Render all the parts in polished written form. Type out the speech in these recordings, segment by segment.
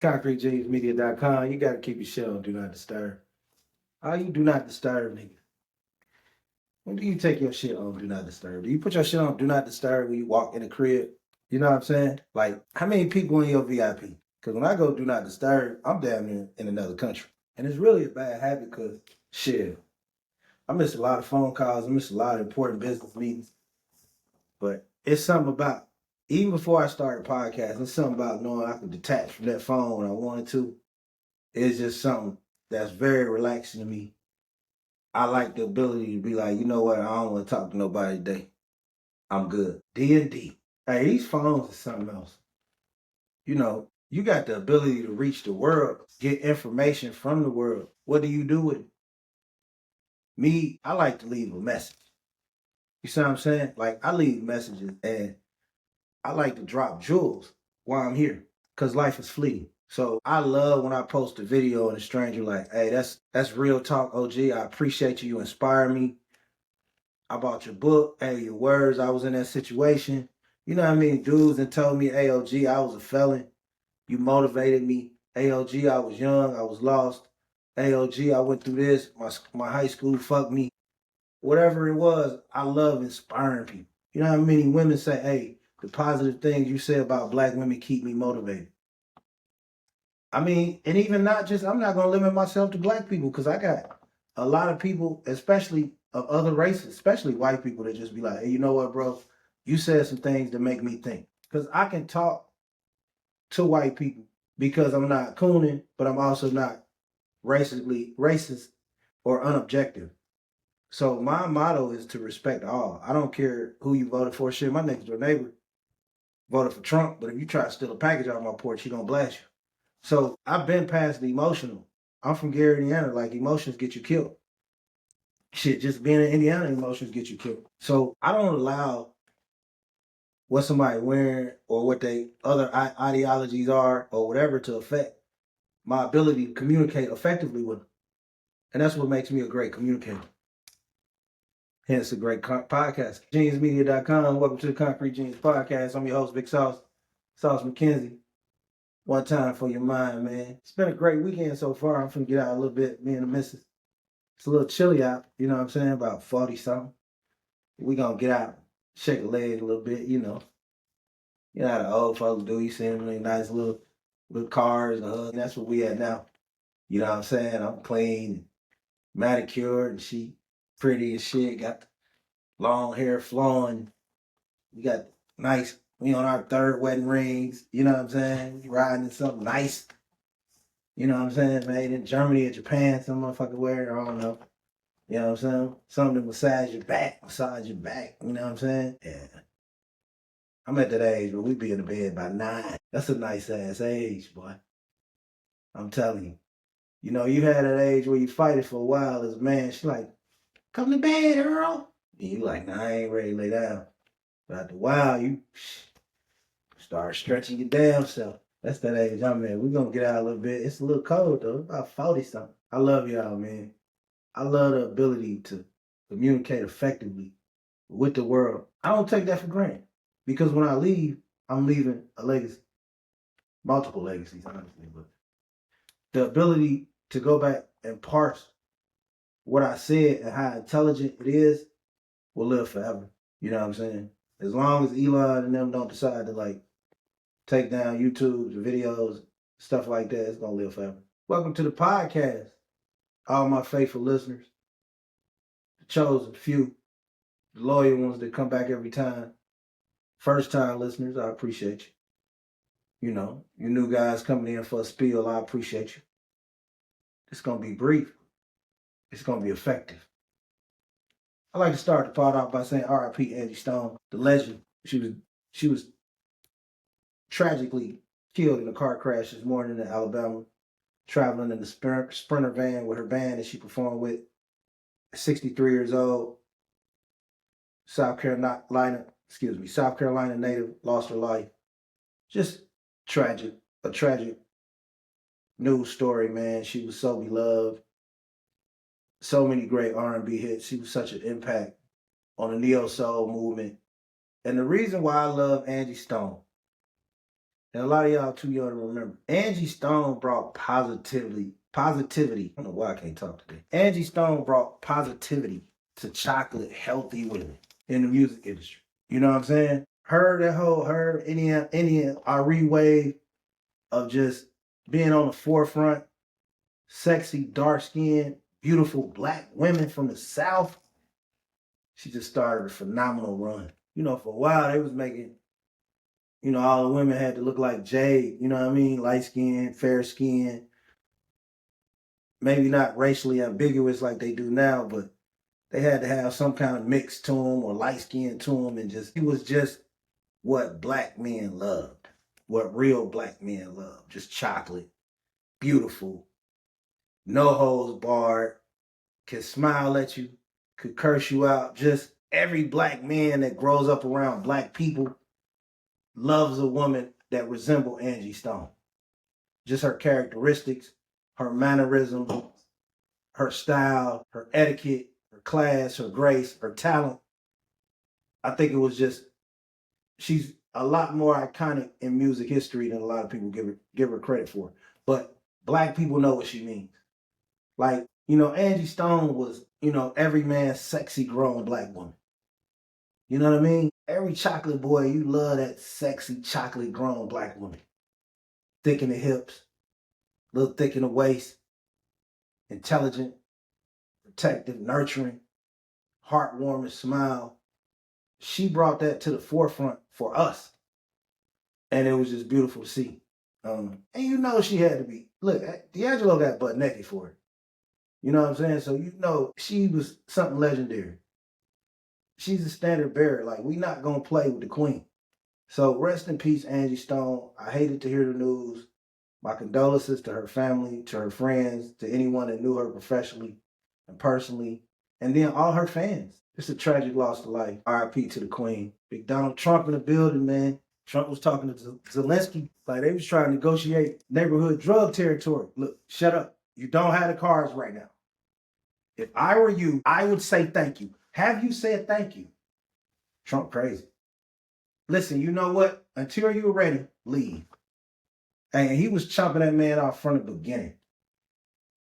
ConcreteJamesMedia.com. You gotta keep your shit on Do Not Disturb. How you do not disturb, nigga? When do you take your shit on Do Not Disturb? Do you put your shit on Do Not Disturb when you walk in the crib? You know what I'm saying? Like, how many people in your VIP? Because when I go Do Not Disturb, I'm damn near in another country. And it's really a bad habit because, shit, I miss a lot of phone calls. I miss a lot of important business meetings. But it's something about, even before I started podcasting, it's something about knowing I could detach from that phone when I wanted to. It's just something that's very relaxing to me. I like the ability to be like, you know what, I don't want to talk to nobody today. I'm good. D&D. Hey, these phones are something else. You know, you got the ability to reach the world, get information from the world. What do you do with it? Me, I like to leave a message. You see what I'm saying? Like, I leave messages and I like to drop jewels while I'm here because life is fleeting. So I love when I post a video and a stranger like, hey, that's real talk, OG. I appreciate you. You inspire me. I bought your book. Hey, your words. I was in that situation. You know what I mean? Dudes and told me, hey, OG, I was a felon. You motivated me. Hey, OG, I was young. I was lost. Hey, OG, I went through this. My high school fucked me. Whatever it was, I love inspiring people. You know how many women say, hey, the positive things you say about black women keep me motivated. I mean, and even not just, I'm not going to limit myself to black people because I got a lot of people, especially of other races, especially white people, that just be like, hey, you know what, bro? You said some things that make me think. Because I can talk to white people because I'm not cooning, but I'm also not racist or unobjective. So my motto is to respect all. I don't care who you voted for. Shit, my next door neighbor voted for Trump, but if you try to steal a package out of my porch, he gonna blast you. So I've been past the emotional. I'm from Gary, Indiana. Like, emotions get you killed. Shit, just being in Indiana, emotions get you killed. So I don't allow what somebody wearing or what they other ideologies are or whatever to affect my ability to communicate effectively with them. And that's what makes me a great communicator. Hence a great podcast. GeniusMedia.com. Welcome to the Concrete Genius Podcast. I'm your host, Big Sauce Mackenzie. One time for your mind, man. It's been a great weekend so far. I'm finna get out a little bit, me and the missus. It's a little chilly out, you know what I'm saying? About 40 something. We gonna get out, shake a leg a little bit, you know. You know how the old folks do. You see them in nice little cars and that's what we at now. You know what I'm saying? I'm clean, manicured, and she pretty as shit. Got the long hair flowing. We got nice, we on our third wedding rings. You know what I'm saying? We riding in something nice. You know what I'm saying? Made in Germany or Japan, some motherfucker wear it, I don't know. You know what I'm saying? Something to massage your back. You know what I'm saying? Yeah. I'm at that age where we be in the bed by 9. That's a nice ass age, boy. I'm telling you. You know, you had that age where you fight it for a while as a man. She like, come to bed, Earl. And you like, nah, I ain't ready to lay down. But after a while, you start stretching your damn self. That's that age I'm in. We're going to get out a little bit. It's a little cold, though. It's about 40 something. I love y'all, man. I love the ability to communicate effectively with the world. I don't take that for granted. Because when I leave, I'm leaving a legacy. Multiple legacies, honestly. But the ability to go back and parse what I said and how intelligent it is will live forever. You know what I'm saying? As long as Elon and them don't decide to like take down YouTube, the videos, stuff like that, it's gonna live forever. Welcome to the podcast, all my faithful listeners, the chosen few, the loyal ones that come back every time. First time listeners, I appreciate you. You know, you new guys coming in for a spiel, I appreciate you. It's gonna be brief. It's gonna be effective. I like to start the part off by saying R.I.P. Angie Stone, the legend. She was tragically killed in a car crash this morning in Alabama, traveling in the Sprinter van with her band that she performed with. 63 years old, South Carolina native, lost her life. Just tragic, a tragic news story, man. She was so beloved. So many great R&B hits. She was such an impact on the neo soul movement. And the reason why I love Angie Stone And a lot of y'all too young to remember. Angie Stone brought positivity. I don't know why I can't talk today. Angie Stone brought positivity to chocolate healthy women in the music industry. You know what I'm saying? Her, Indian Ari wave of just being on the forefront, sexy, dark skinned, beautiful black women from the South. She just started a phenomenal run. You know, for a while they was making, all the women had to look like Jade, you know what I mean? Light skin, fair skin, maybe not racially ambiguous like they do now, but they had to have some kind of mix to them or light skin to them, and just, it was just what black men loved, what real black men love. Just chocolate, beautiful, no holds barred, could smile at you, could curse you out. Just every black man that grows up around black people loves a woman that resembles Angie Stone. Just her characteristics, her mannerisms, her style, her etiquette, her class, her grace, her talent. I think it was just, she's a lot more iconic in music history than a lot of people give her credit for. But black people know what she means. Like, Angie Stone was, every man's sexy grown black woman. You know what I mean? Every chocolate boy, you love that sexy chocolate grown black woman. Thick in the hips, a little thick in the waist, intelligent, protective, nurturing, heartwarming smile. She brought that to the forefront for us. And it was just beautiful to see. And she had to be, look, D'Angelo got butt naked for it. You know what I'm saying? So she was something legendary. She's a standard bearer. Like, we not gonna play with the queen. So rest in peace, Angie Stone. I hated to hear the news. My condolences to her family, to her friends, to anyone that knew her professionally and personally, and then all her fans. It's a tragic loss to life. RIP to the queen. Big Donald Trump in the building, man. Trump was talking to Zelensky like they was trying to negotiate neighborhood drug territory. Look, shut up. You don't have the cards right now. If I were you, I would say thank you. Have you said thank you? Trump crazy. Listen, you know what? Until you're ready, leave. And he was chopping that man off from the beginning.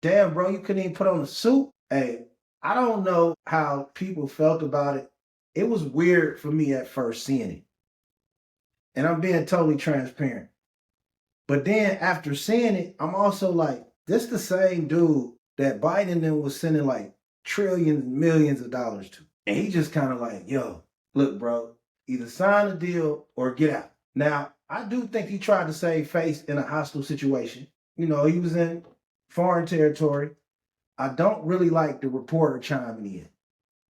Damn, bro, you couldn't even put on a suit. Hey, I don't know how people felt about it. It was weird for me at first seeing it. And I'm being totally transparent. But then after seeing it, I'm also like, this the same dude that Biden then was sending like trillions, millions of dollars to. And he just kind of like, yo, look, bro, either sign a deal or get out. Now, I do think he tried to save face in a hostile situation. He was in foreign territory. I don't really like the reporter chiming in.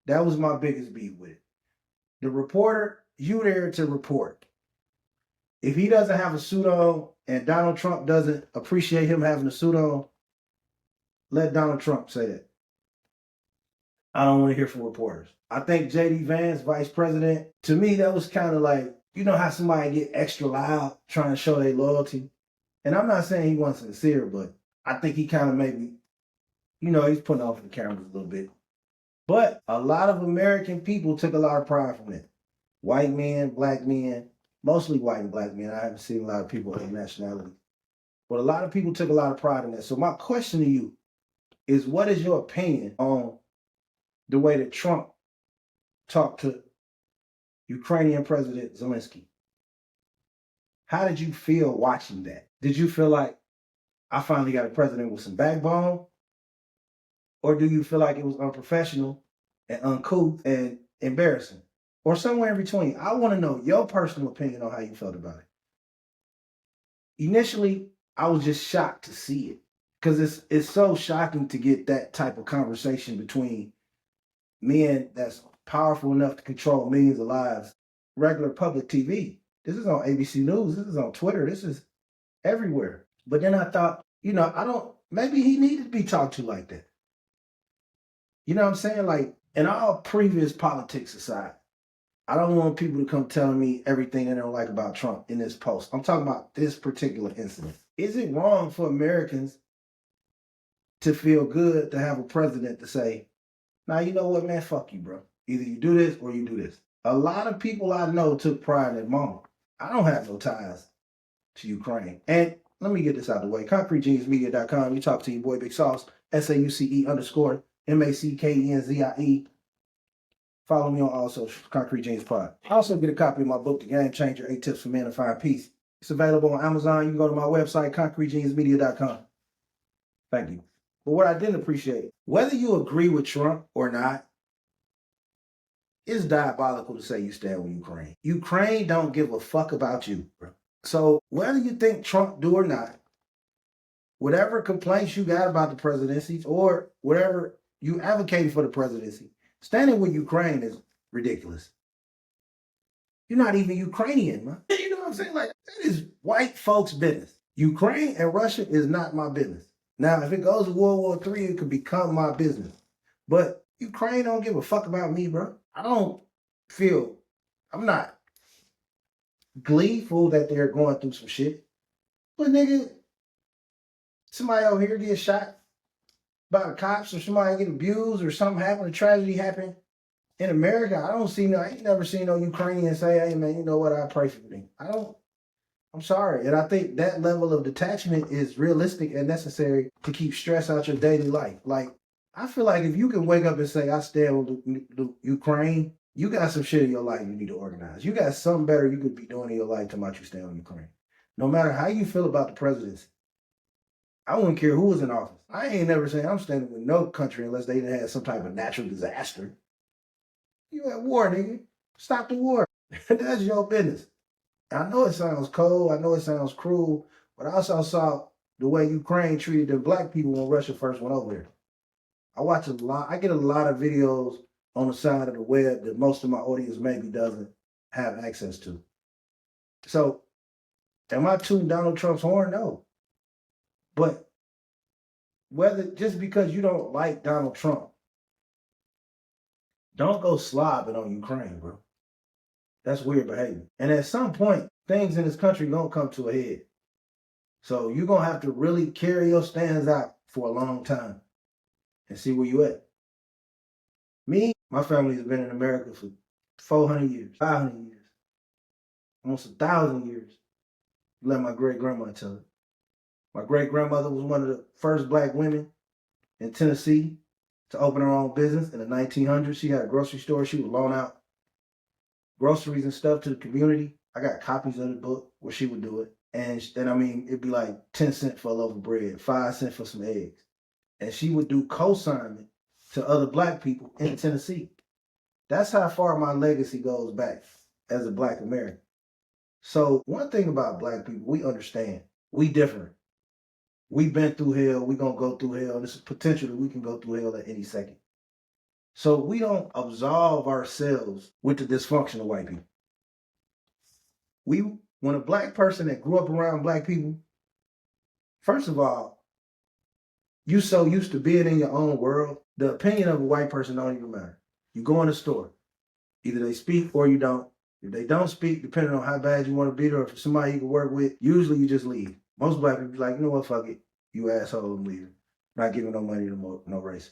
That was my biggest beef with it. The reporter, you there to report. If he doesn't have a suit on and Donald Trump doesn't appreciate him having a suit on, let Donald Trump say that. I don't want to hear from reporters. I think J.D. Vance, vice president, to me, that was kind of like, you know how somebody get extra loud trying to show their loyalty? And I'm not saying he wasn't sincere, but I think he kind of maybe, he's putting off the cameras a little bit. But a lot of American people took a lot of pride from it. White men, black men, mostly white and black men. I haven't seen a lot of people of other nationality. But a lot of people took a lot of pride in that. So my question to you is, what is your opinion on the way that Trump talked to Ukrainian President Zelensky? How did you feel watching that? Did you feel like, I finally got a president with some backbone? Or do you feel like it was unprofessional and uncouth and embarrassing? Or somewhere in between? I want to know your personal opinion on how you felt about it. Initially, I was just shocked to see it, because it's so shocking to get that type of conversation between men that's powerful enough to control millions of lives, regular public TV. This is on ABC News. This is on Twitter. This is everywhere. But then I thought, maybe he needed to be talked to like that. You know what I'm saying? Like, in all previous politics aside, I don't want people to come telling me everything they don't like about Trump in this post. I'm talking about this particular incident. Is it wrong for Americans to feel good to have a president to say, now, you know what, man, fuck you, bro. Either you do this or you do this. A lot of people I know took pride in that moment. I don't have no ties to Ukraine. And let me get this out of the way. ConcreteGeniusMedia.com. You talk to your boy Big Sauce, SAUCE_MACKENZIE. Follow me on all socials, Concrete Genius Pod. Also get a copy of my book, The Game Changer, 8 Tips for Men to Find Peace. It's available on Amazon. You can go to my website, ConcreteGeniusMedia.com. Thank you. But what I didn't appreciate, whether you agree with Trump or not, it's diabolical to say you stand with Ukraine. Ukraine don't give a fuck about you, bro. So whether you think Trump do or not, whatever complaints you got about the presidency or whatever you advocating for the presidency, standing with Ukraine is ridiculous. You're not even Ukrainian, man. You know what I'm saying? Like, that is white folks' business. Ukraine and Russia is not my business. Now, if it goes to World War III, it could become my business. But Ukraine don't give a fuck about me, bro. I'm not gleeful that they're going through some shit. But nigga, somebody over here get shot by the cops or somebody get abused or something happen, a tragedy happen in America. I ain't never seen no Ukrainian say, hey man, you know what, I pray for you. I'm sorry. And I think that level of detachment is realistic and necessary to keep stress out your daily life. Like, I feel like if you can wake up and say, I stand with Ukraine, you got some shit in your life you need to organize. You got something better you could be doing in your life to make you stand with Ukraine. No matter how you feel about the presidency, I wouldn't care who was in office. I ain't never saying I'm standing with no country unless they had some type of natural disaster. You at war, nigga. Stop the war. That's your business. I know it sounds cold. I know it sounds cruel. But I also saw the way Ukraine treated the black people when Russia first went over there. I get a lot of videos on the side of the web that most of my audience maybe doesn't have access to. So, am I tooting Donald Trump's horn? No. But just because you don't like Donald Trump, don't go slobbing on Ukraine, bro. That's weird behavior. And at some point, things in this country gonna come to a head. So you're gonna have to really carry your stands out for a long time and see where you at. Me, my family has been in America for 400 years, 500 years, almost 1,000 years. Let my great grandma tell it. My great grandmother was one of the first black women in Tennessee to open her own business in the 1900s. She had a grocery store. She would loan out groceries and stuff to the community. I got copies of the book where she would do it. And it'd be like 10 cents for a loaf of bread, 5 cents for some eggs. And she would do co-signment to other black people in Tennessee. That's how far my legacy goes back as a black American. So one thing about black people, we understand. We different. We've been through hell. We're going to go through hell. There's potential that we can go through hell at any second. So we don't absolve ourselves with the dysfunction of white people. When a black person that grew up around black people, first of all, you so used to being in your own world, the opinion of a white person don't even matter. You go in the store, either they speak or you don't. If they don't speak, depending on how bad you want to be there, or if it's somebody you can work with, usually you just leave. Most black people be like, you know what, fuck it, you asshole, I'm leaving. Not giving no money to no racist.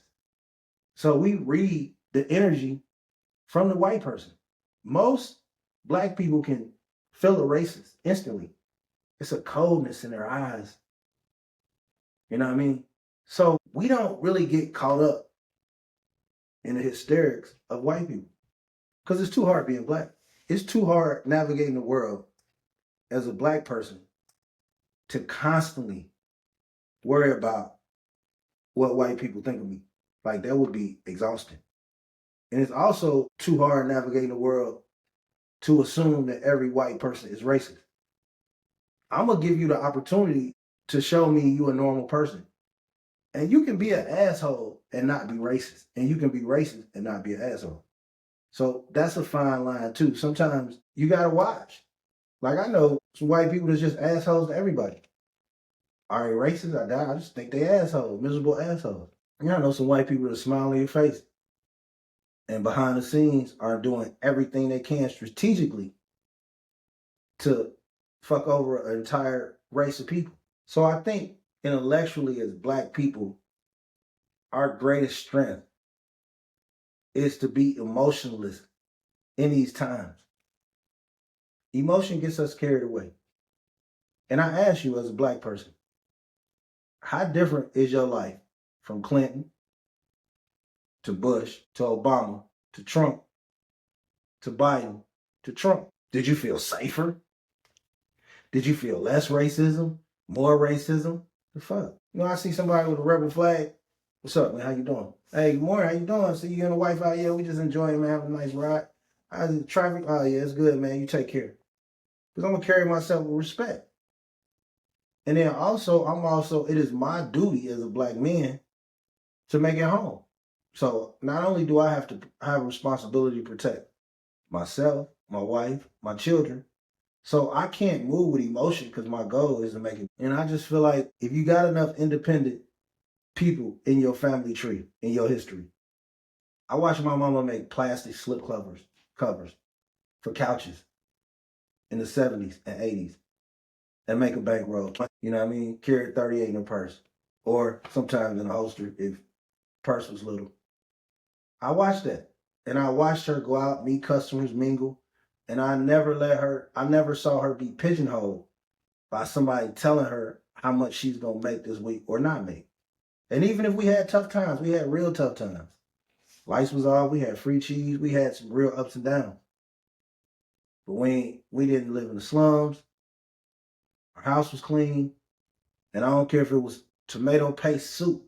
So we read the energy from the white person. Most black people can feel a racist instantly. It's a coldness in their eyes. You know what I mean? So we don't really get caught up in the hysterics of white people because it's too hard being black. It's too hard navigating the world as a black person to constantly worry about what white people think of me. Like, that would be exhausting. And it's also too hard navigating the world to assume that every white person is racist. I'm going to give you the opportunity to show me you a normal person. And you can be an asshole and not be racist. And you can be racist and not be an asshole. So that's a fine line too. Sometimes you got to watch. Like, I know some white people that's just assholes to everybody. Are they racist? I just think they assholes, miserable assholes. And I know some white people that smile in your face and behind the scenes are doing everything they can strategically to fuck over an entire race of people. So I think intellectually as black people, our greatest strength is to be emotionless in these times. Emotion gets us carried away. And I ask you as a black person, how different is your life from Clinton to Bush to Obama to Trump to Biden to Trump? Did you feel safer? Did you feel less racism? More racism? The fuck? You know, I see somebody with a rebel flag. What's up, man? How you doing? Hey, good morning. How you doing? See you and the wife out here. We just enjoying, man. Having a nice ride. How's the traffic? Oh, yeah, it's good, man. You take care. Because I'm going to carry myself with respect. And then it is my duty as a black man to make it home. So not only do I have to have a responsibility to protect myself, my wife, my children, so I can't move with emotion because my goal is to make it. And I just feel like if you got enough independent people in your family tree, in your history. I watched my mama make plastic slip covers for couches in the 70s and 80s and make a bankroll. You know what I mean? Carry 38 in a purse or sometimes in a holster if purse was little. I watched that. And I watched her go out, meet customers, mingle. And I never saw her be pigeonholed by somebody telling her how much she's going to make this week or not make. And even if we had tough times, we had real tough times. Lights was off, we had free cheese, we had some real ups and downs. But we didn't live in the slums. Our house was clean. And I don't care if it was tomato paste soup.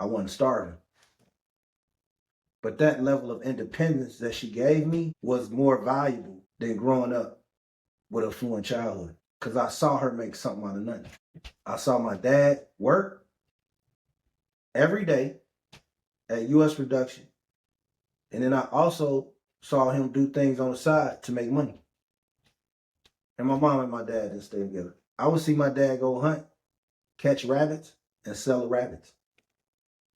I wasn't starving. But that level of independence that she gave me was more valuable than growing up with a fluent childhood. Because I saw her make something out of nothing. I saw my dad work every day at U.S. Production. And then I also saw him do things on the side to make money. And my mom and my dad didn't stay together. I would see my dad go hunt, catch rabbits, and sell the rabbits.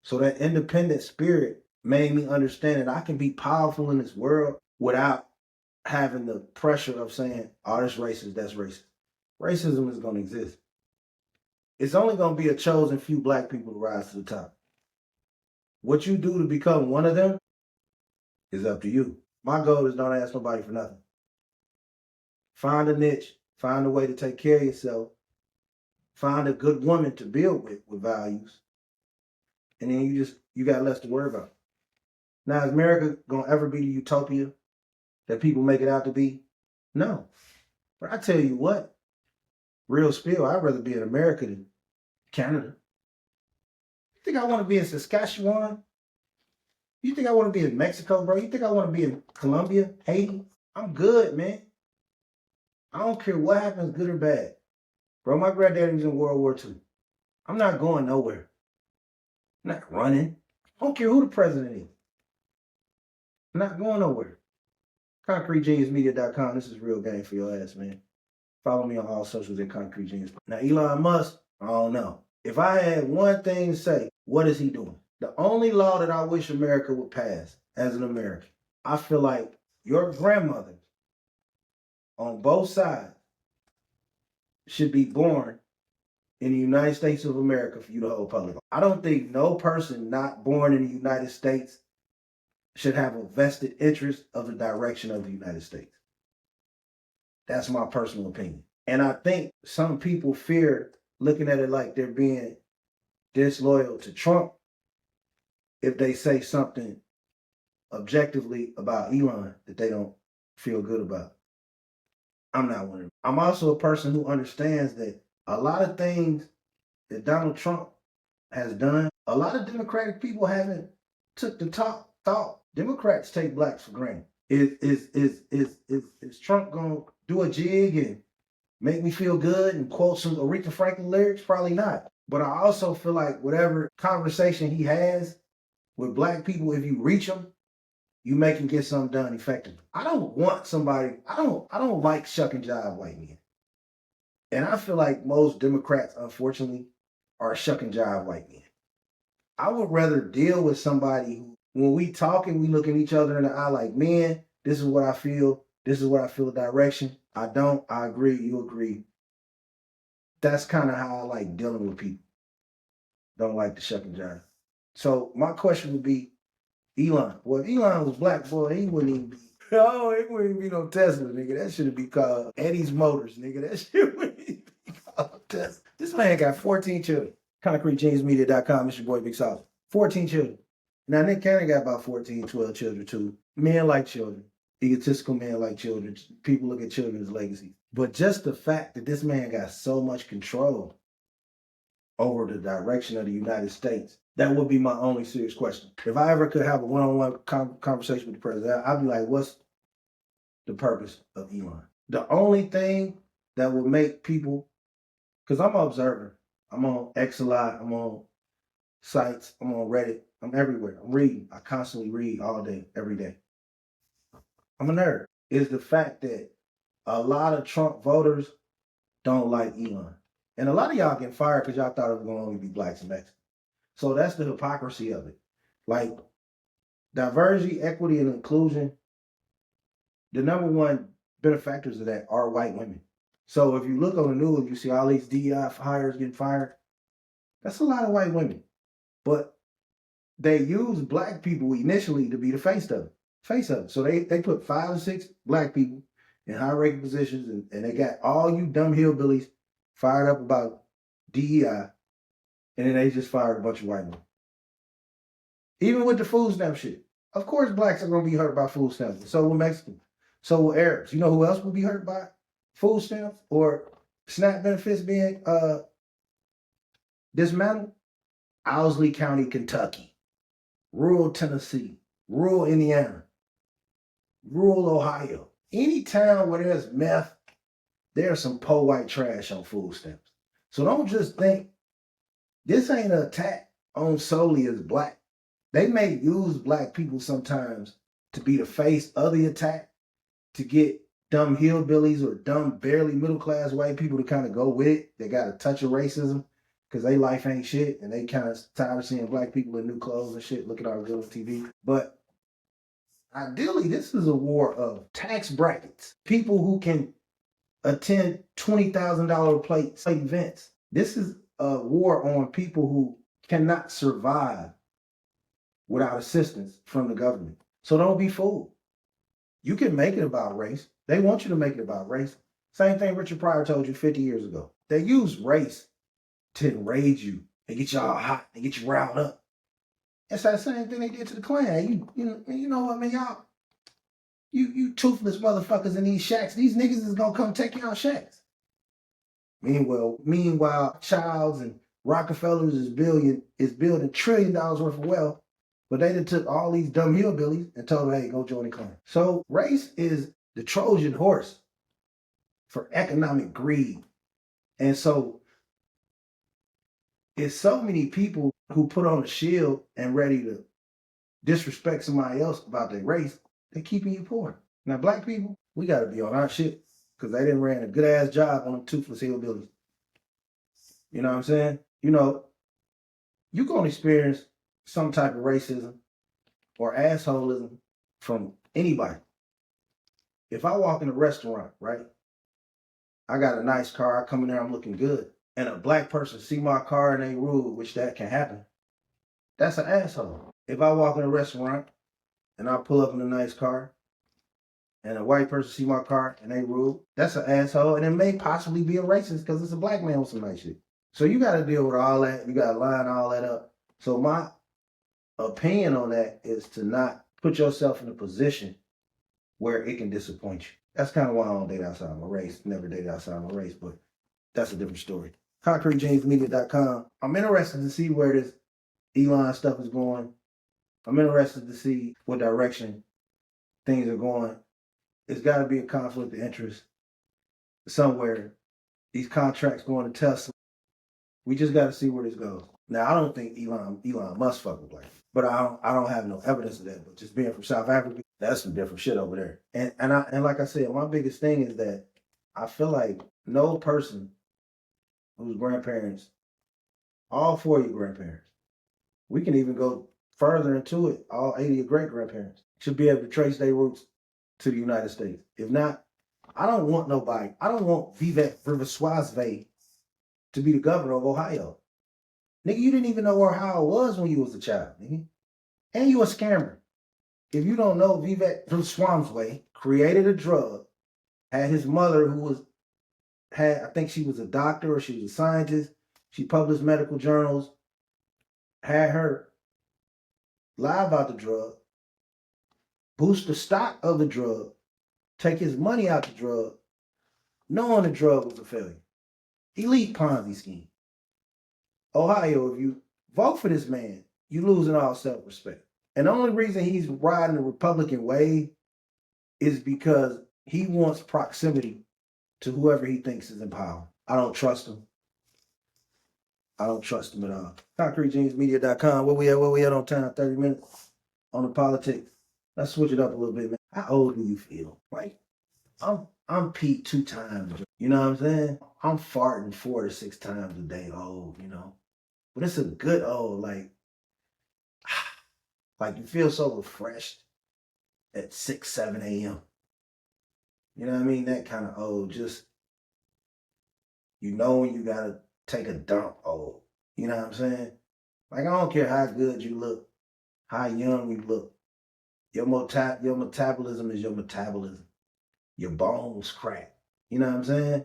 So that independent spirit made me understand that I can be powerful in this world without having the pressure of saying, oh, that's racist, that's racist. Racism is going to exist. It's only going to be a chosen few black people to rise to the top. What you do to become one of them is up to you. My goal is don't ask nobody for nothing. Find a niche, find a way to take care of yourself, find a good woman to build with values, and then you got less to worry about. Now, is America gonna ever be the utopia that people make it out to be? No. But I tell you what, real spill, I'd rather be in America than Canada. You think I want to be in Saskatchewan? You think I want to be in Mexico, bro? You think I want to be in Colombia, Haiti? I'm good, man. I don't care what happens, good or bad. Bro, my granddaddy was in World War II. I'm not going nowhere. I'm not running. I don't care who the president is. I'm not going nowhere. ConcreteGeniusMedia.com. This is real game for your ass, man. Follow me on all socials at Concrete Genius. Now, Elon Musk, I don't know. If I had one thing to say, what is he doing? The only law that I wish America would pass as an American, I feel like your grandmothers on both sides should be born in the United States of America for you to hold public. I don't think no person not born in the United States should have a vested interest of the direction of the United States. That's my personal opinion. And I think some people fear looking at it like they're being disloyal to Trump if they say something objectively about Elon that they don't feel good about. I'm not one of them. I'm also a person who understands that a lot of things that Donald Trump has done, a lot of Democratic people haven't took the top thought. Democrats take blacks for granted. Is Trump gonna do a jig and make me feel good and quote some Aretha Franklin lyrics? Probably not. But I also feel like whatever conversation he has with black people, if you reach them, you make him get something done effectively. I don't like shuck and jive white men. And I feel like most Democrats, unfortunately, are shuck and jive white men. I would rather deal with somebody who, when we talk and we look at each other in the eye like, man, this is what I feel. This is what I feel the direction. I agree, you agree. That's kind of how I like dealing with people. Don't like the shuck and jive. So my question would be, Elon. Well, if Elon was black, boy, he wouldn't even be. Oh, it wouldn't even be no Tesla, nigga. That should be called Eddie's Motors, nigga. That shit wouldn't be. This man got 14 children. ConcreteJeansMedia.com. It's your boy Big South. 14 children. Now, Nick Cannon got about 14, 12 children too. Men like children. Egotistical men like children. People look at children as legacy. But just the fact that this man got so much control over the direction of the United States, that would be my only serious question. If I ever could have a one-on-one conversation with the president, I'd be like, what's the purpose of Elon? The only thing that would make people, because I'm an observer. I'm on X a lot. I'm on sites. I'm on Reddit. I'm everywhere. I'm reading. I constantly read all day, every day. I'm a nerd. Is the fact that a lot of Trump voters don't like Elon. And a lot of y'all getting fired because y'all thought it was going to only be blacks and Mexicans. So that's the hypocrisy of it. Like, diversity, equity, and inclusion, the number one benefactors of that are white women. So if you look on the news, you see all these DEI hires getting fired. That's a lot of white women. But they use black people initially to be the face of it. So they put 5 or 6 black people in high-ranking positions, and they got all you dumb hillbillies fired up about DEI, and then they just fired a bunch of white women. Even with the food stamp shit. Of course blacks are going to be hurt by food stamps. So will Mexicans. So will Arabs. You know who else will be hurt by food stamps or SNAP benefits being dismantled? Owsley County, Kentucky. Rural Tennessee. Rural Indiana. Rural Ohio. Any town where there's meth, there's some poor white trash on food stamps. So don't just think this ain't an attack on solely as black. They may use black people sometimes to be the face of the attack, to get dumb hillbillies or dumb, barely middle-class white people to kind of go with it. They got a touch of racism because their life ain't shit, and they kind of tired of seeing black people in new clothes and shit, looking all good on TV. But ideally, this is a war of tax brackets. People who can attend $20,000 plate events. This is a war on people who cannot survive without assistance from the government. So don't be fooled. You can make it about race. They want you to make it about race. Same thing Richard Pryor told you 50 years ago. They use race to enrage you and get you all hot and get you riled up. It's that same thing they did to the Klan. You know what, man, y'all, you toothless motherfuckers in these shacks, these niggas is gonna come take y'all shacks. Meanwhile, Childs and Rockefellers is building $1 trillion worth of wealth, but they done took all these dumb hillbillies and told them, hey, go join the Klan. So race is the Trojan horse for economic greed. And so it's so many people who put on a shield and ready to disrespect somebody else about their race, they're keeping you poor. Now, black people, we got to be on our shit because they done ran a good-ass job on them toothless hillbillies. You know what I'm saying? You know, you're going to experience some type of racism or assholism from anybody. If I walk in a restaurant, right, I got a nice car, I come in there, I'm looking good, and a black person see my car and they rude, which that can happen, that's an asshole. If I walk in a restaurant and I pull up in a nice car and a white person see my car and they rude, that's an asshole, and it may possibly be a racist because it's a black man with some nice shit. So you got to deal with all that. You got to line all that up. So my opinion on that is to not put yourself in a position where it can disappoint you. That's kind of why I don't date outside my race. Never dated outside my race, but that's a different story. ConcreteJeansMedia.com. I'm interested to see where this Elon stuff is going. I'm interested to see what direction things are going. It's got to be a conflict of interest somewhere. These contracts going to Tesla. We just got to see where this goes. Now, I don't think Elon must fuck with black people, but I don't have no evidence of that. But just being from South Africa, that's some different shit over there. And like I said, my biggest thing is that I feel like no person whose grandparents, all 4 of your grandparents, we can even go further into it, all 80 of your great-grandparents, should be able to trace their roots to the United States. If not, I don't want nobody. I don't want Vivek Ramaswamy to be the governor of Ohio. Nigga, you didn't even know where Ohio was when you was a child, nigga. And you a scammer. If you don't know, Vivek Ramaswamy created a drug, had his mother, who was I think she was a doctor or she was a scientist. She published medical journals, had her lie about the drug, boost the stock of the drug, take his money out the drug, knowing the drug was a failure. Elite Ponzi scheme. Ohio, if you vote for this man, you losing all self-respect. And the only reason he's riding the Republican wave is because he wants proximity to whoever he thinks is in power. I don't trust him. I don't trust him at all. ConcreteJamesMedia.com. Where we at on time? 30 minutes on the politics. Let's switch it up a little bit, man. How old do you feel? Like, I'm Pete 2 times. You know what I'm saying? I'm farting 4 to 6 times a day old, you know. But it's a good old, like you feel so refreshed at 6, 7 a.m. You know what I mean? That kind of old. Just, you know when you gotta take a dump old. You know what I'm saying? Like, I don't care how good you look, how young you look. Your metabolism is your metabolism. Your bones crack. You know what I'm saying?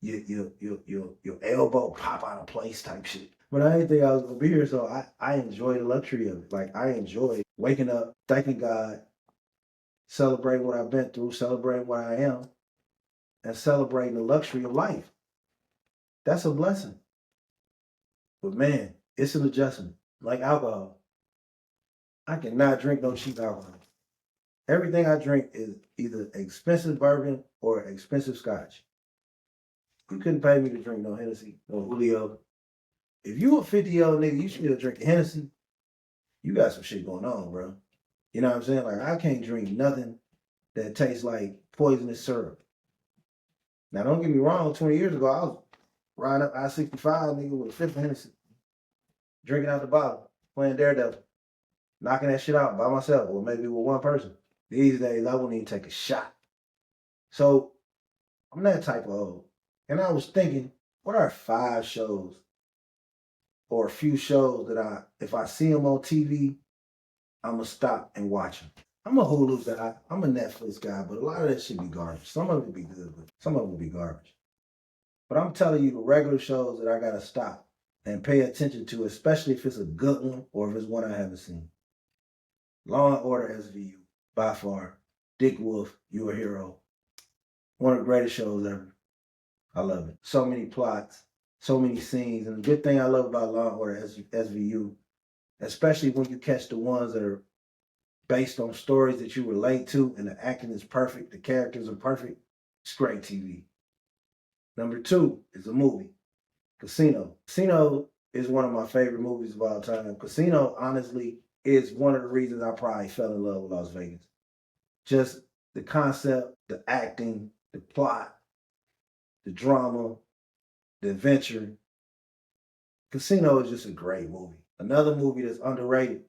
Your elbow pop out of place type shit. But I didn't think I was gonna be here, so I enjoy the luxury of it. Like, I enjoy waking up, thanking God, celebrating what I've been through, celebrating what I am, and celebrating the luxury of life. That's a blessing. But man, it's an adjustment. Like alcohol. I cannot drink no cheap alcohol. Everything I drink is either expensive bourbon or expensive scotch. You couldn't pay me to drink no Hennessy, no Julio. If you a 50-year-old nigga, you still drinking Hennessy, you got some shit going on, bro. You know what I'm saying? Like, I can't drink nothing that tastes like poisonous syrup. Now, don't get me wrong, 20 years ago, I was riding up I-65, nigga, with a fifth of Hennessy, drinking out the bottle, playing Daredevil, knocking that shit out by myself, or maybe with one person. These days, I wouldn't even take a shot. So, I'm that type of old. And I was thinking, what are 5 shows or a few shows that if I see them on TV, I'm going to stop and watch them. I'm a Hulu guy. I'm a Netflix guy, but a lot of that shit be garbage. Some of it be good, but some of it will be garbage. But I'm telling you, the regular shows that I got to stop and pay attention to, especially if it's a good one or if it's one I haven't seen. Law and Order SVU, by far. Dick Wolf, you a hero. One of the greatest shows ever. I love it. So many plots, so many scenes. And the good thing I love about Law and Order SVU, especially when you catch the ones that are based on stories that you relate to and the acting is perfect, the characters are perfect, it's great TV. Number 2 is a movie, Casino. Casino is one of my favorite movies of all time. Casino, honestly, is one of the reasons I probably fell in love with Las Vegas. Just the concept, the acting, the plot, the drama, the adventure. Casino is just a great movie. Another movie that's underrated,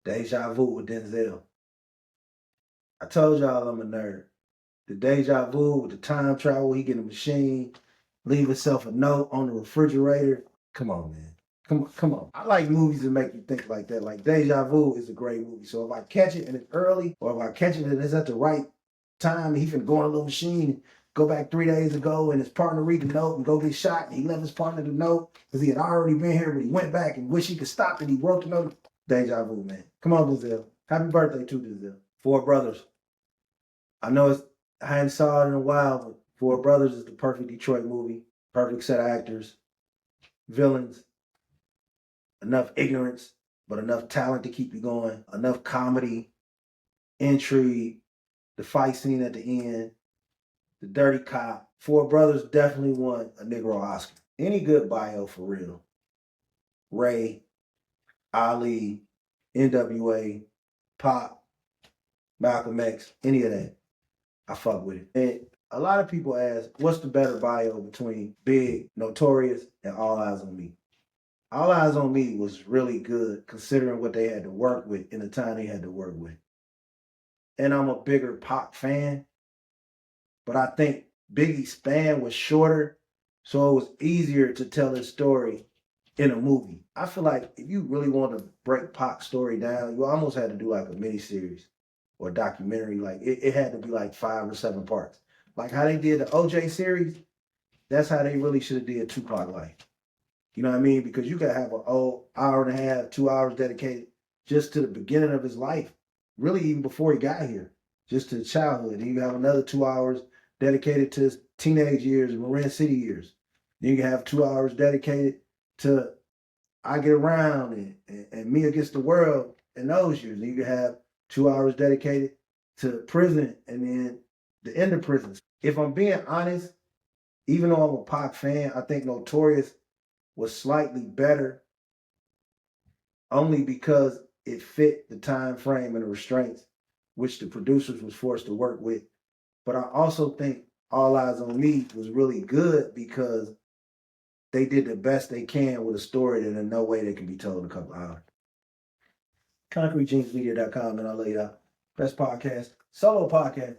Deja Vu with Denzel. I told y'all I'm a nerd. The Deja Vu with the time travel, he get a machine, leave himself a note on the refrigerator. Come on, man. Come on. I like movies that make you think like that. Like Deja Vu is a great movie. So if I catch it and it's early, or if I catch it and it's at the right time, he can go on a little machine, go back 3 days ago, and his partner read the note and go get shot. And he left his partner the note because he had already been here, but he went back and wished he could stop it. He wrote the note. Deja Vu, man. Come on, Denzel. Happy birthday to Denzel. 4 Brothers. I know I hadn't saw it in a while, but 4 Brothers is the perfect Detroit movie. Perfect set of actors, villains, enough ignorance, but enough talent to keep you going, enough comedy, intrigue, the fight scene at the end, the dirty cop. 4 Brothers definitely won a Negro Oscar. Any good bio for real. Ray, Ali, NWA, Pop, Malcolm X, any of that. I fuck with it. And a lot of people ask, what's the better bio between Big, Notorious, and All Eyes on Me? All Eyes on Me was really good considering what they had to work with in the time they had to work with. And I'm a bigger Pop fan, but I think Biggie's span was shorter, so it was easier to tell his story in a movie. I feel like if you really want to break Pac's story down, you almost had to do like a miniseries or a documentary. Like it had to be like 5 or 7 parts. Like how they did the OJ series, that's how they really should have did Tupac life. You know what I mean? Because you could have an old hour and a half, 2 hours dedicated just to the beginning of his life, really even before he got here, just to childhood. Then you have another 2 hours dedicated to his teenage years and Marin City years. Then you can have 2 hours dedicated to I Get Around and Me Against the World in those years. Then you can have 2 hours dedicated to prison and then the end of prison. If I'm being honest, even though I'm a Pac fan, I think Notorious was slightly better only because it fit the time frame and the restraints which the producers was forced to work with. But I also think All Eyes on Me was really good because they did the best they can with a story that in no way that can be told in a couple hours. ConcreteJeansMedia.com, and I'll lay it out. Best podcast, solo podcast.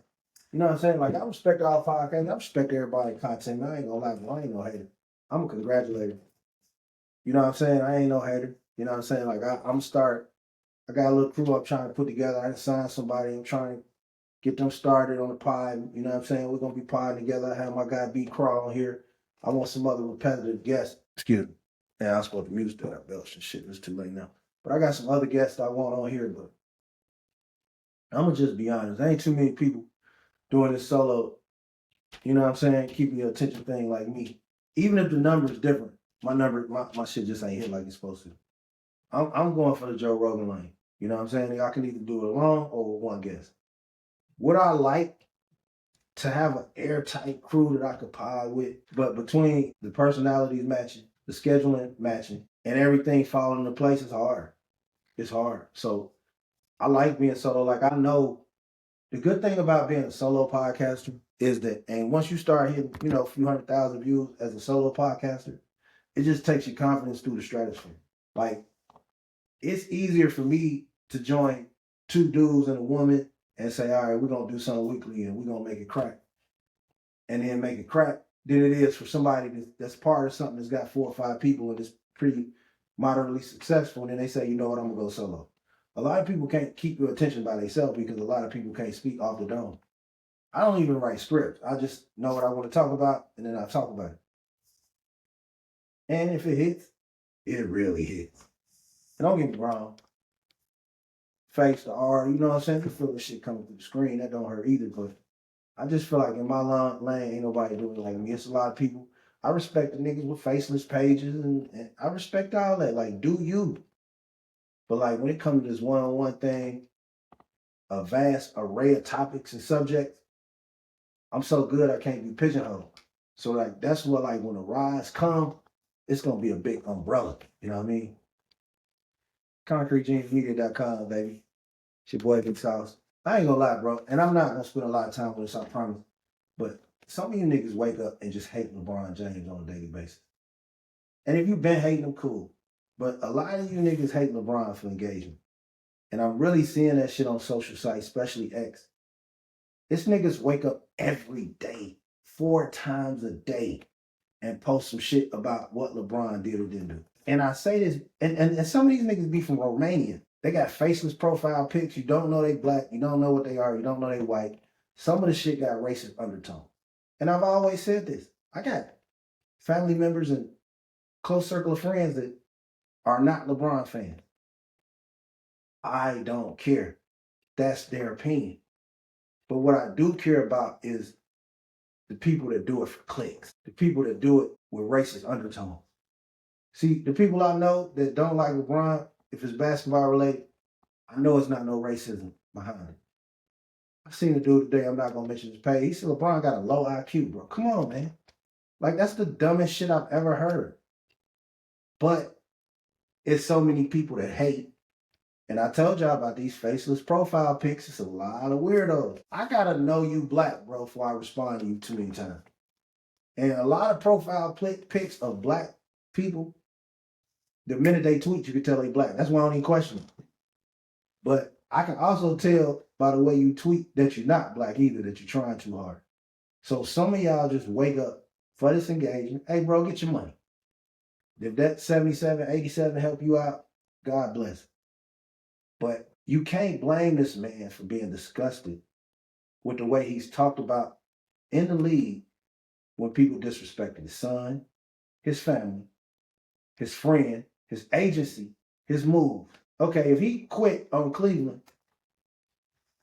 You know what I'm saying? Like, I respect all podcasts. I respect everybody's content. I ain't gonna lie, I ain't no hater. I'm a congratulator. You know what I'm saying? I ain't no hater. You know what I'm saying? Like, I'm start. I got a little crew I'm trying to put together. I done signed somebody. I'm trying to get them started on the pod. You know what I'm saying? We're gonna be podding together. I have my guy B Crawl on here. I want some other repetitive guests. Excuse me. Yeah, I was supposed to mute that belch and shit. It's too late now. But I got some other guests I want on here, but I'm gonna just be honest. There ain't too many people doing this solo, you know what I'm saying, keeping your attention thing like me. Even if the number's different, my shit just ain't hit like it's supposed to. I'm going for the Joe Rogan lane. You know what I'm saying? I can either do it alone or with one guest. Would I like to have an airtight crew that I could pod with? But between the personalities matching, the scheduling matching, and everything falling into place, it's hard. It's hard. So I like being solo. Like I know the good thing about being a solo podcaster is that, and once you start hitting, a few 100,000 views as a solo podcaster, it just takes your confidence through the stratosphere. Like, it's easier for me to join two dudes and a woman and say, all right, we're going to do something weekly and we're going to make it crack. And then make it crack than it is for somebody that's part of something that's got 4 or 5 people and is pretty moderately successful. And then they say, you know what, I'm going to go solo. A lot of people can't keep your attention by themselves because a lot of people can't speak off the dome. I don't even write scripts. I just know what I want to talk about, and then I talk about it. And if it hits, it really hits. And don't get me wrong. Face the R, you know what I'm saying? You can feel the shit coming through the screen. That don't hurt either, but I just feel like in my lane, ain't nobody doing it like me. It's a lot of people. I respect the niggas with faceless pages, and I respect all that. Like, do you? But like when it comes to this one-on-one thing, a vast array of topics and subjects, I'm so good I can't be pigeonholed. So like that's what like when the rise come, it's gonna be a big umbrella. You know what I mean? ConcreteJeansMedia.com, baby. It's your boy Big Sauce. I ain't gonna lie, bro, and I'm not gonna spend a lot of time with this, I promise. But some of you niggas wake up and just hate LeBron James on a daily basis. And if you've been hating him, cool. But a lot of you niggas hate LeBron for engagement. And I'm really seeing that shit on social sites, especially X. This niggas wake up every day, 4 times a day, and post some shit about what LeBron did or didn't do. And I say this, and some of these niggas be from Romania. They got faceless profile pics. You don't know they black. You don't know what they are. You don't know they white. Some of the shit got racist undertone. And I've always said this. I got family members and close circle of friends that are not LeBron fans. I don't care. That's their opinion. But what I do care about is the people that do it for clicks, the people that do it with racist undertones. See, the people I know that don't like LeBron, if it's basketball related, I know it's not no racism behind it. I seen a dude today, I'm not gonna mention his page. He said LeBron got a low IQ, bro. Come on, man. Like that's the dumbest shit I've ever heard. But it's so many people that hate. And I told y'all about these faceless profile pics. It's a lot of weirdos. I gotta know you black, bro, before I respond to you too many times. And a lot of profile pics of black people, the minute they tweet, you can tell they black. That's why I don't even question them. But I can also tell by the way you tweet that you're not black either, that you're trying too hard. So some of y'all just wake up for this engagement. Hey, bro, get your money. If that 77, 87 help you out, God bless. But you can't blame this man for being disgusted with the way he's talked about in the league when people disrespected his son, his family, his friend, his agency, his move. Okay, if he quit on Cleveland,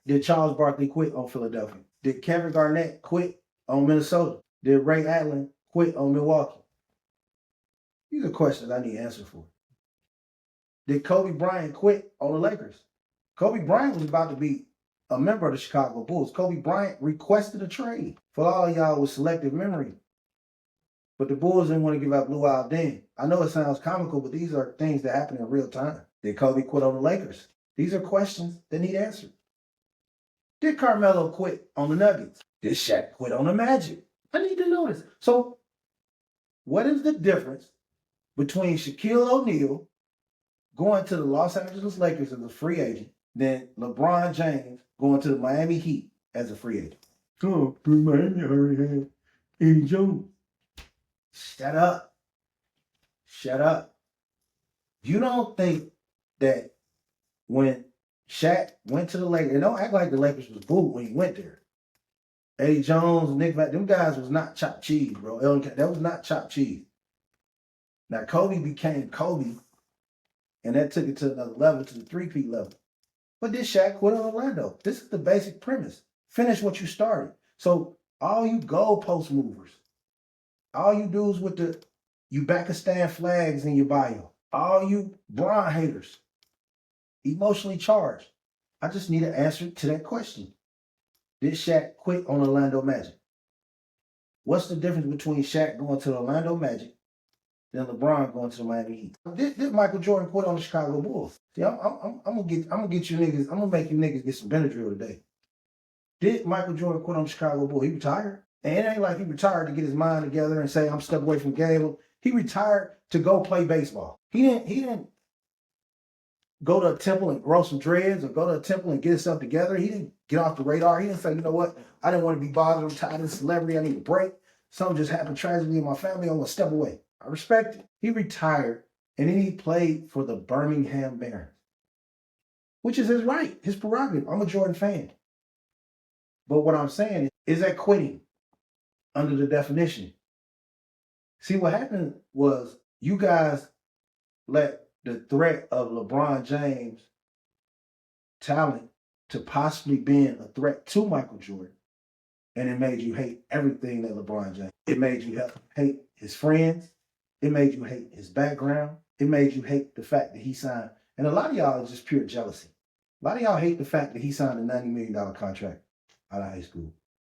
did Charles Barkley quit on Philadelphia? Did Kevin Garnett quit on Minnesota? Did Ray Allen quit on Milwaukee? These are questions I need answers for. Did Kobe Bryant quit on the Lakers? Kobe Bryant was about to be a member of the Chicago Bulls. Kobe Bryant requested a trade. For all of y'all with selective memory, but the Bulls didn't want to give up Blue Isle Den. I know it sounds comical, but these are things that happen in real time. Did Kobe quit on the Lakers? These are questions that need answered. Did Carmelo quit on the Nuggets? Did Shaq quit on the Magic? I need to know this. So, what is the difference between Shaquille O'Neal going to the Los Angeles Lakers as a free agent than LeBron James going to the Miami Heat as a free agent? Oh, Miami already had Eddie Jones. Shut up. Shut up. You don't think that when Shaq went to the Lakers, and don't act like the Lakers was booed when he went there. Eddie Jones, Nick, them guys was not chopped cheese, bro. That was not chopped cheese. Now, Kobe became Kobe, and that took it to another level, to the three-peat level. But this Shaq quit on Orlando. This is the basic premise. Finish what you started. So all you goalpost movers, all you dudes with the Uzbekistan flags in your bio, all you Bron haters, emotionally charged, I just need an answer to that question. Did Shaq quit on Orlando Magic? What's the difference between Shaq going to the Orlando Magic than LeBron going to the Miami Heat? Did Michael Jordan quit on the Chicago Bulls? See, I'm gonna get you niggas. I'm gonna make you niggas get some Benadryl today. Did Michael Jordan quit on the Chicago Bulls? He retired, and it ain't like he retired to get his mind together and say I'm stepping away from the game. He retired to go play baseball. He didn't go to a temple and grow some dreads or go to a temple and get himself together. He didn't get off the radar. He didn't say, you know what, I didn't want to be bothered. I'm tired of this celebrity. I need a break. Something just happened tragically in my family. I'm going to step away. I respect it. He retired, and then he played for the Birmingham Barons, which is his right, his prerogative. I'm a Jordan fan. But what I'm saying is that quitting under the definition. See, what happened was you guys let the threat of LeBron James' talent to possibly being a threat to Michael Jordan, and it made you hate everything that LeBron James. It made you hate his friends. It made you hate his background. It made you hate the fact that he signed. And a lot of y'all is just pure jealousy. A lot of y'all hate the fact that he signed a $90 million contract out of high school.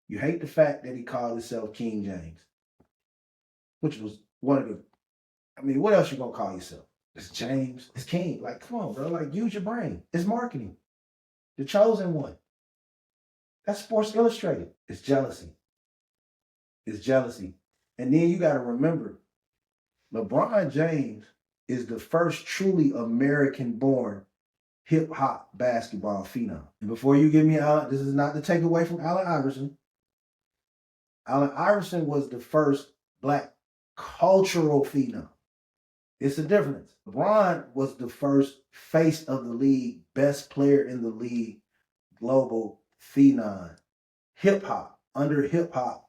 You hate the fact that he called himself King James, which was one of the, I mean, what else you gonna call yourself? It's James, it's King. Like, come on, bro. Like, use your brain. It's marketing. The chosen one. That's Sports Illustrated. It's jealousy. It's jealousy. And then you got to remember, LeBron James is the first truly American-born hip-hop basketball phenom. And before you give me Allen, this is not to take away from Allen Iverson. Allen Iverson was the first Black cultural phenom. It's a difference. LeBron was the first face of the league, best player in the league, global phenom. Hip-hop, under hip-hop,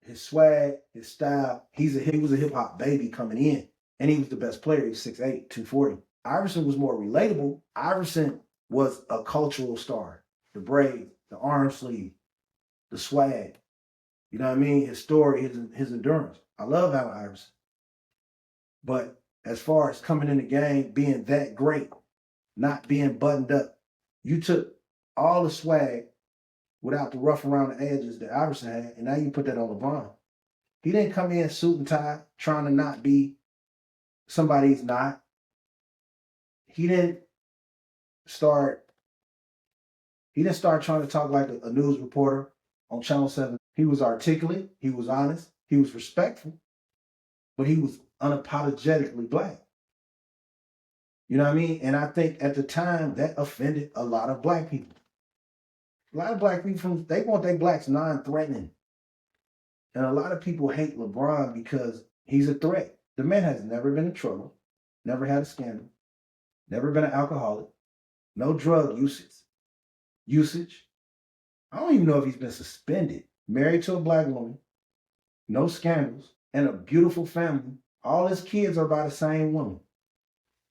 his swag, his style, he was a hip-hop baby coming in, and he was the best player. He was 6'8", 240. Iverson was more relatable. Iverson was a cultural star. The braid, the arm sleeve, the swag. You know what I mean? His story, his endurance. I love Allen Iverson. But as far as coming in the game, being that great, not being buttoned up, you took all the swag without the rough around the edges that Iverson had, and now you put that on LeBron. He didn't come in suit and tie trying to not be somebody he's not. He didn't start trying to talk like a news reporter on Channel 7. He was articulate, he was honest, he was respectful, but he was unapologetically Black. You know what I mean? And I think at the time that offended a lot of Black people. A lot of Black people, they want their Blacks non-threatening. And a lot of people hate LeBron because he's a threat. The man has never been in trouble, never had a scandal, never been an alcoholic, no drug usage. I don't even know if he's been suspended. married to a black woman, no scandals, and a beautiful family. All his kids are by the same woman.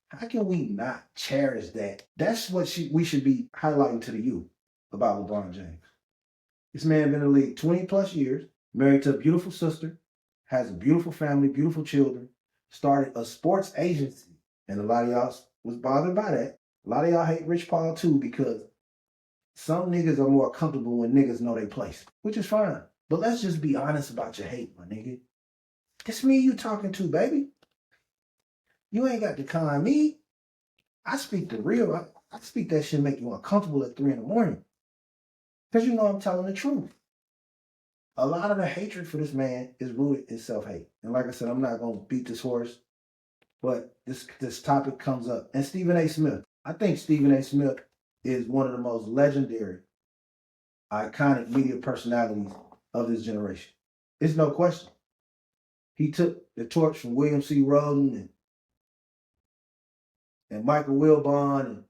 How can we not cherish that? That's what we should be highlighting to the youth about LeBron James. This man been in the league 20 plus years, married to a beautiful sister, has a beautiful family, beautiful children, started a sports agency. And a lot of y'all was bothered by that. A lot of y'all hate Rich Paul too because some niggas are more comfortable when niggas know their place, which is fine. But let's just be honest about your hate, my nigga. It's me you talking to, baby. You ain't got to con me. I speak the real. I speak that shit make you uncomfortable at 3 in the morning. Because you know I'm telling the truth. A lot of the hatred for this man is rooted in self-hate. And like I said, I'm not going to beat this horse, but this topic comes up. And Stephen A. Smith. I think Stephen A. Smith is one of the most legendary, iconic media personalities of this generation. It's no question. He took the torch from William C. Rhoden and Michael Wilbon and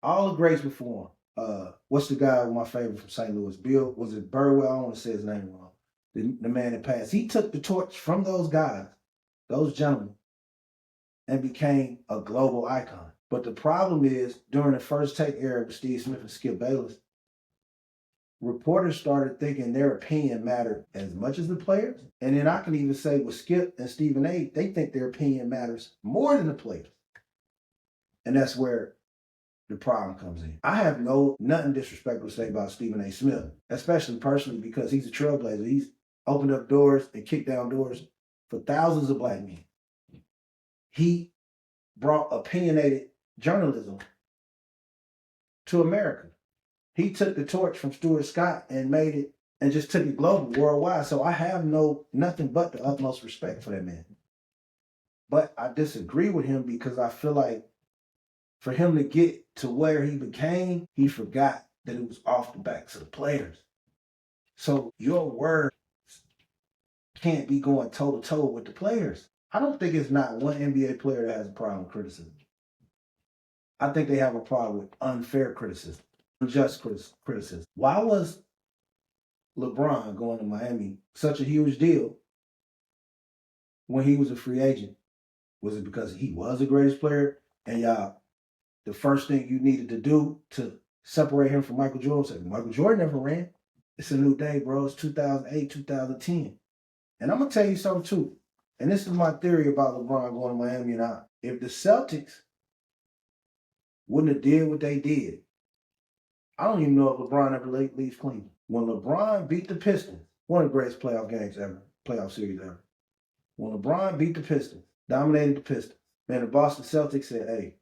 all the greats before him. What's the guy, my favorite from St. Louis? Bill, was it Burwell? I don't want to say his name wrong. The man that passed. He took the torch from those guys, those gentlemen, and became a global icon. But the problem is, during the first take era with Steve Smith and Skip Bayless, reporters started thinking their opinion mattered as much as the players. And then I can even say with Skip and Stephen A., they think their opinion matters more than the players. And that's where the problem comes in. I have nothing disrespectful to say about Stephen A. Smith, especially personally because he's a trailblazer. He's opened up doors and kicked down doors for thousands of black men. He brought opinionated journalism to America. He took the torch from Stuart Scott and made it and just took it global, worldwide. So I have nothing but the utmost respect for that man. But I disagree with him because I feel like for him to get to where he became, he forgot that it was off the backs of the players. So your words can't be going toe-to-toe with the players. I don't think it's not one NBA player that has a problem with criticism. I think they have a problem with unfair criticism, unjust criticism. Why was LeBron going to Miami such a huge deal when he was a free agent? Was it because he was the greatest player and y'all, the first thing you needed to do to separate him from Michael Jordan? Said, Michael Jordan never ran. It's a new day, bro. It's 2008, 2010. And I'm going to tell you something too. And this is my theory about LeBron going to Miami and out. If the Celtics wouldn't have did what they did, I don't even know if LeBron ever leaves Cleveland. When LeBron beat the Pistons, one of the greatest playoff games ever, playoff series ever. When LeBron beat the Pistons, dominated the Pistons, man, the Boston Celtics said, hey,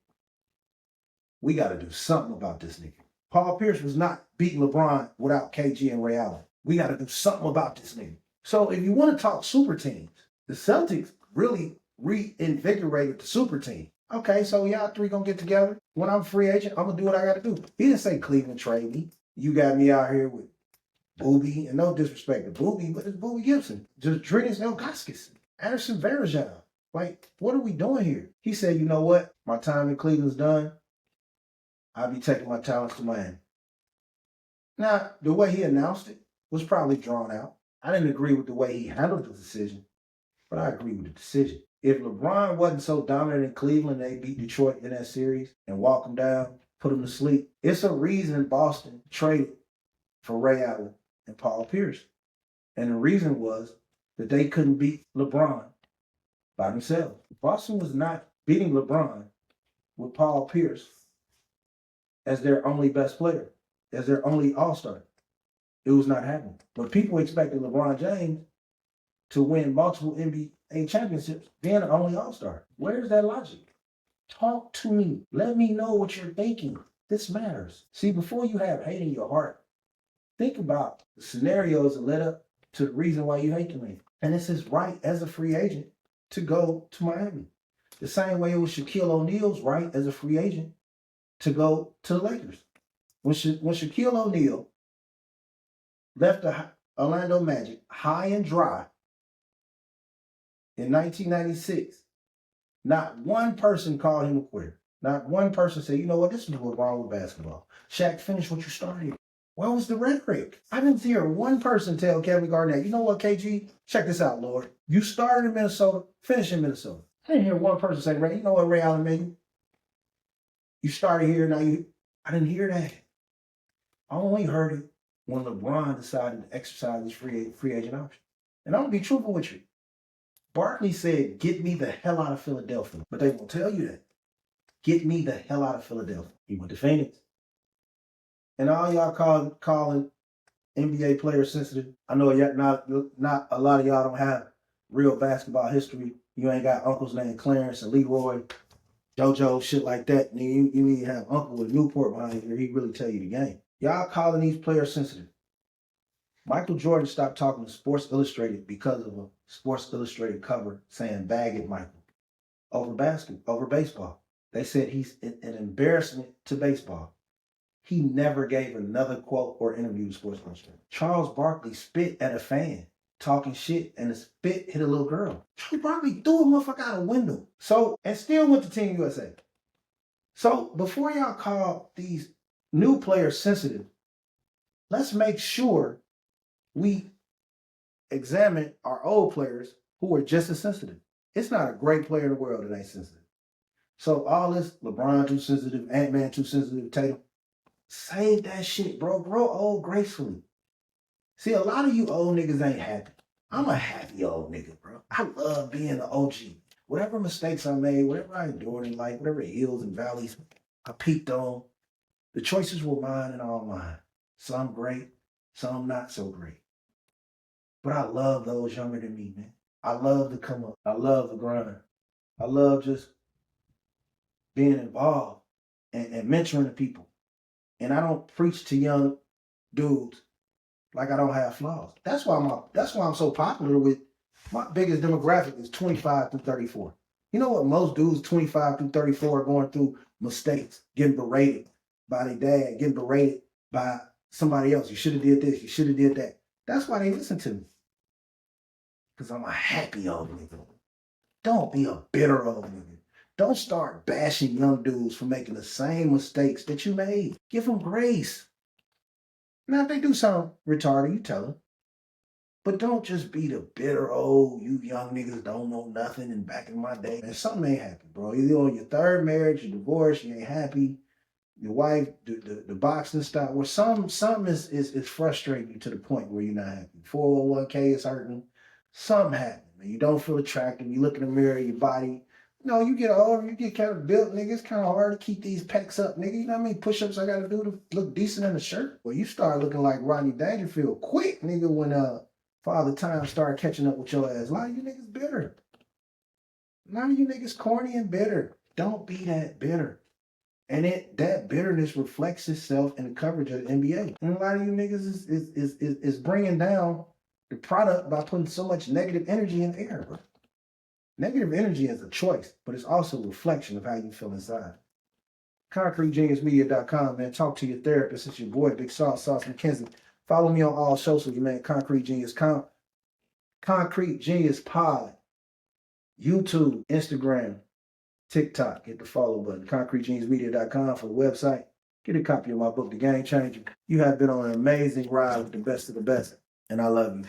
we got to do something about this nigga. Paul Pierce was not beating LeBron without KG and Ray Allen. We got to do something about this nigga. So if you want to talk super teams, the Celtics really reinvigorated the super team. Okay, so y'all three gonna get together. When I'm a free agent, I'm gonna do what I gotta do. He didn't say Cleveland trade me. You got me out here with Boobie, and no disrespect to Boobie, but it's Boobie Gibson. Just Drinis Ilgauskas, Anderson Varejao. Like, what are we doing here? He said, you know what? My time in Cleveland's done. I'll be taking my talents to Miami. Now, the way he announced it was probably drawn out. I didn't agree with the way he handled the decision, but I agree with the decision. If LeBron wasn't so dominant in Cleveland, they beat Detroit in that series and walk him down, put him to sleep. It's a reason Boston traded for Ray Allen and Paul Pierce. And the reason was that they couldn't beat LeBron by themselves. Boston was not beating LeBron with Paul Pierce as their only best player, as their only all-star. It was not happening. But people expected LeBron James to win multiple NBA championships, being the only all-star. Where's that logic? Talk to me. Let me know what you're thinking. This matters. See, before you have hate in your heart, think about the scenarios that led up to the reason why you hate the man. And it's his right as a free agent to go to Miami. The same way it was Shaquille O'Neal's right as a free agent to go to the Lakers. When Shaquille O'Neal left the Orlando Magic high and dry in 1996, not one person called him a quitter. Not one person said, you know what, this is what's wrong with basketball. Shaq, finish what you started. What was the rhetoric? I didn't hear one person tell Kevin Garnett, you know what, KG? Check this out, Lord. You started in Minnesota, finish in Minnesota. I didn't hear one person say, Ray, you know what, Ray Allen made? You started here, now you. I didn't hear that. I only heard it when LeBron decided to exercise his free agent option. And I'm gonna be truthful with you. Barkley said, get me the hell out of Philadelphia. But they won't tell you that. Get me the hell out of Philadelphia. He went to Phoenix. And all y'all calling NBA players sensitive. I know not a lot of y'all don't have real basketball history. You ain't got uncles named Clarence and Leroy, JoJo, shit like that. And you need to have uncle with Newport behind you. He really tell you the game. Y'all calling these players sensitive. Michael Jordan stopped talking to Sports Illustrated because of a Sports Illustrated cover saying "bag it, Michael" over baseball. They said he's an embarrassment to baseball. He never gave another quote or interview to Sports Illustrated. Charles Barkley spit at a fan talking shit, and the spit hit a little girl. Charles Barkley threw a motherfucker out a window. And still went to Team USA. So before y'all call these new players sensitive, let's make sure we examine our old players who are just as sensitive. It's not a great player in the world that ain't sensitive. So all this LeBron too sensitive, Ant-Man too sensitive, Tatum, save that shit, bro. Grow old gracefully. See, a lot of you old niggas ain't happy. I'm a happy old nigga, bro. I love being an OG. Whatever mistakes I made, whatever I endured in life, whatever hills and valleys I peaked on, the choices were mine and all mine. Some great, some not so great. But I love those younger than me, man. I love to come up. I love the grind. I love just being involved and mentoring the people. And I don't preach to young dudes like I don't have flaws. That's why I'm so popular with my biggest demographic is 25 through 34. You know what? Most dudes 25 through 34 are going through mistakes, getting berated by their dad, getting berated by somebody else. You should have did this, you should have did that. That's why they listen to me. Because I'm a happy old nigga. Don't be a bitter old nigga. Don't start bashing young dudes for making the same mistakes that you made. Give them grace. Now, if they do something retarded, you tell them. But don't just be the bitter old, you young niggas don't know nothing and back in my day. And something ain't happy, bro. You're on your third marriage, you're divorced, you ain't happy. Your wife, the boxing style, where some is frustrating you to the point where you're not happy. 401k is hurting. Something happened. You don't feel attractive. You look in the mirror, your body. You know, you get older, you get kind of built, nigga. It's kind of hard to keep these pecs up, nigga. You know how many push-ups I got to do to look decent in a shirt? Well, you start looking like Rodney Dangerfield quick, nigga, when Father Time started catching up with your ass. A lot of you niggas bitter. A lot of you niggas corny and bitter. Don't be that bitter. And that bitterness reflects itself in the coverage of the NBA. And a lot of you niggas is bringing down the product by putting so much negative energy in the air, bro. Negative energy is a choice, but it's also a reflection of how you feel inside. ConcreteGeniusMedia.com, man. Talk to your therapist. It's your boy, Big Sauce Mackenzie. Follow me on all socials, man. Concrete Genius Concrete Genius Pod. YouTube, Instagram, TikTok. Hit the follow button. ConcreteGeniusMedia.com for the website. Get a copy of my book, The Game Changer. You have been on an amazing ride with the best of the best, and I love you.